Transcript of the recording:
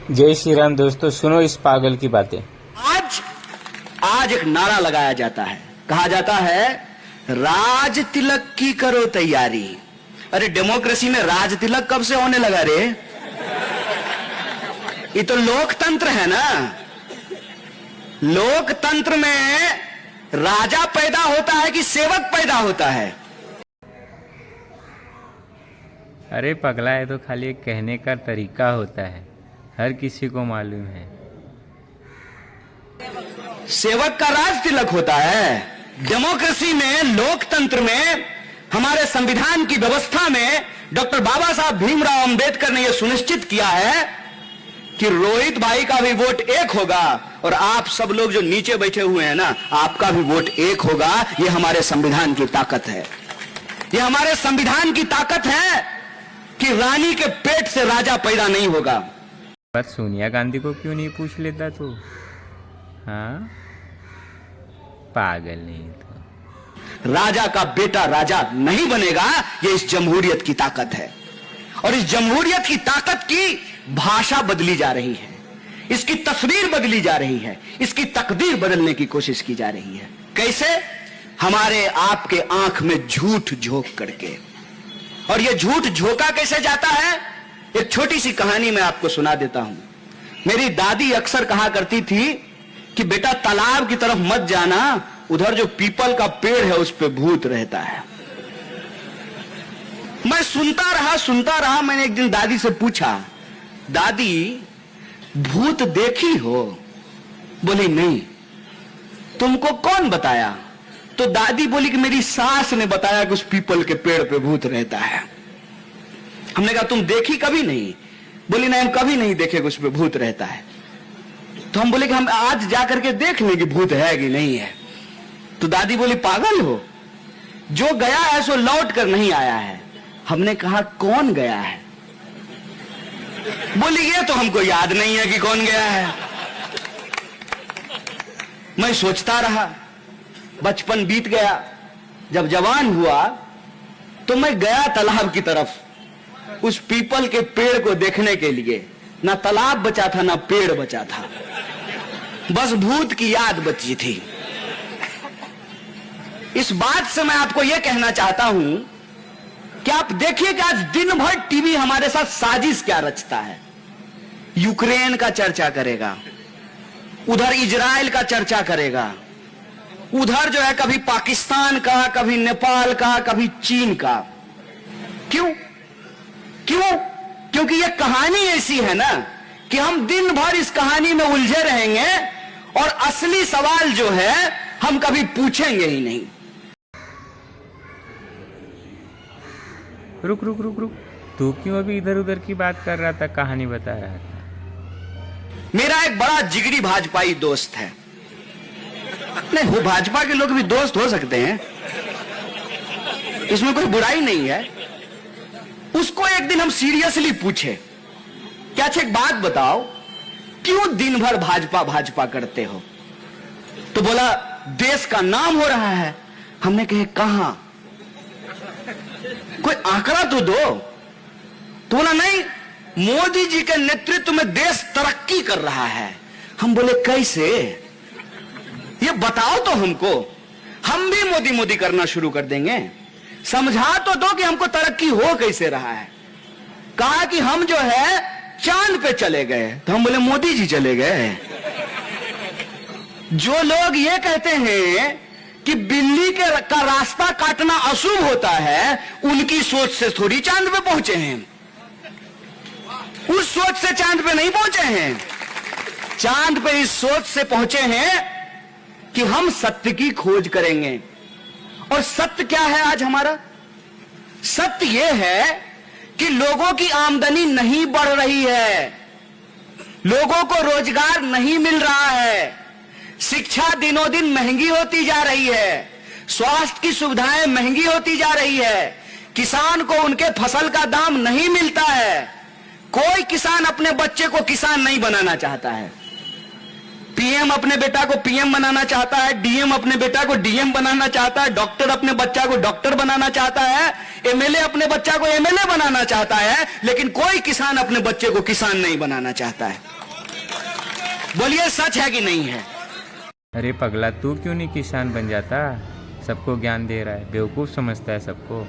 जय श्री राम दोस्तों, सुनो इस पागल की बातें। आज एक नारा लगाया जाता है, कहा जाता है राज तिलक की करो तैयारी। अरे डेमोक्रेसी में राज तिलक कब से होने लगा रे? ये तो लोकतंत्र है ना। लोकतंत्र में राजा पैदा होता है कि सेवक पैदा होता है? अरे पगला, है तो खाली एक कहने का तरीका होता है, हर किसी को मालूम है। सेवक का राज तिलक होता है। डेमोक्रेसी में, लोकतंत्र में, हमारे संविधान की व्यवस्था में डॉक्टर बाबा साहब भीमराव अंबेडकर ने यह सुनिश्चित किया है कि रोहित भाई का भी वोट एक होगा और आप सब लोग जो नीचे बैठे हुए हैं ना, आपका भी वोट एक होगा। यह हमारे संविधान की ताकत है। यह हमारे संविधान की ताकत है कि रानी के पेट से राजा पैदा नहीं होगा। पर सोनिया गांधी को क्यों नहीं पूछ लेता तू? हाँ, पागल नहीं तो। राजा का बेटा राजा नहीं बनेगा। यह इस जमहूरियत की ताकत है और इस जमहूरियत की ताकत की भाषा बदली जा रही है, इसकी तस्वीर बदली जा रही है, इसकी तकदीर बदलने की कोशिश की जा रही है। कैसे? हमारे आपके आंख में झूठ झोंक करके। और यह झूठ झोंका कैसे जाता है? एक छोटी सी कहानी मैं आपको सुना देता हूं। मेरी दादी अक्सर कहा करती थी कि बेटा तालाब की तरफ मत जाना, उधर जो पीपल का पेड़ है उस पे भूत रहता है। मैं सुनता रहा। मैंने एक दिन दादी से पूछा, दादी भूत देखी हो? बोली नहीं। तुमको कौन बताया? तो दादी बोली कि मेरी सास ने बताया कि उस पीपल के पेड़ पे भूत रहता है। हमने कहा तुम देखी कभी नहीं? बोली नहीं, हम कभी नहीं देखे कि उस पे भूत रहता है। तो हम बोले कि हम आज जाकर के देख लें कि भूत है कि नहीं है। तो दादी बोली पागल हो, जो गया है सो लौट कर नहीं आया है। हमने कहा कौन गया है? बोली ये तो हमको याद नहीं है कि कौन गया है। मैं सोचता रहा, बचपन बीत गया। जब जवान हुआ तो मैं गया तालाब की तरफ, उस पीपल के पेड़ को देखने के लिए। ना तालाब बचा था ना पेड़ बचा था, बस भूत की याद बची थी। इस बात से मैं आपको यह कहना चाहता हूं कि आप देखिए कि आज दिन भर टीवी हमारे साथ साजिश क्या रचता है। यूक्रेन का चर्चा करेगा, उधर इजराइल का चर्चा करेगा, उधर जो है कभी पाकिस्तान का, कभी नेपाल का, कभी चीन का। क्यों? क्योंकि यह कहानी ऐसी है ना कि हम दिन भर इस कहानी में उलझे रहेंगे और असली सवाल जो है हम कभी पूछेंगे ही नहीं। रुक रुक रुक रुक, तू क्यों अभी इधर उधर की बात कर रहा था, कहानी बता रहा था? मेरा एक बड़ा जिगरी भाजपाई दोस्त है। नहीं, वो भाजपा के लोग भी दोस्त हो सकते हैं, इसमें कोई बुराई नहीं है। उसको एक दिन हम सीरियसली पूछे, क्या एक बात बताओ, क्यों दिन भर भाजपा भाजपा करते हो? तो बोला देश का नाम हो रहा है। हमने कहे कहां? कोई आंकड़ा तो दो। तो बोला नहीं, मोदी जी के नेतृत्व में देश तरक्की कर रहा है। हम बोले कैसे? ये बताओ तो हमको, हम भी मोदी मोदी करना शुरू कर देंगे। समझा तो दो कि हमको तरक्की हो कैसे रहा है। कहा कि हम जो है चांद पे चले गए। तो हम बोले मोदी जी चले गए। जो लोग ये कहते हैं कि बिल्ली का रास्ता काटना अशुभ होता है, उनकी सोच से थोड़ी चांद पे पहुंचे हैं। उस सोच से चांद पे नहीं पहुंचे हैं। चांद पे इस सोच से पहुंचे हैं कि हम सत्य की खोज करेंगे। और सत्य क्या है आज हमारा? सत्य यह है कि लोगों की आमदनी नहीं बढ़ रही है, लोगों को रोजगार नहीं मिल रहा है, शिक्षा दिनों दिन महंगी होती जा रही है, स्वास्थ्य की सुविधाएं महंगी होती जा रही है, किसान को उनके फसल का दाम नहीं मिलता है। कोई किसान अपने बच्चे को किसान नहीं बनाना चाहता है। पीएम अपने बेटा को पीएम बनाना चाहता है, डीएम अपने बेटा को डीएम बनाना चाहता है, डॉक्टर अपने बच्चा को डॉक्टर बनाना चाहता है, एमएलए अपने बच्चा को एमएलए बनाना चाहता है, लेकिन कोई किसान अपने बच्चे को किसान नहीं बनाना चाहता है। बोलिए सच है कि नहीं है? अरे पगला, तू क्यों नहीं किसान बन जाता? सबको ज्ञान दे रहा है, बेवकूफ़ समझता है सबको।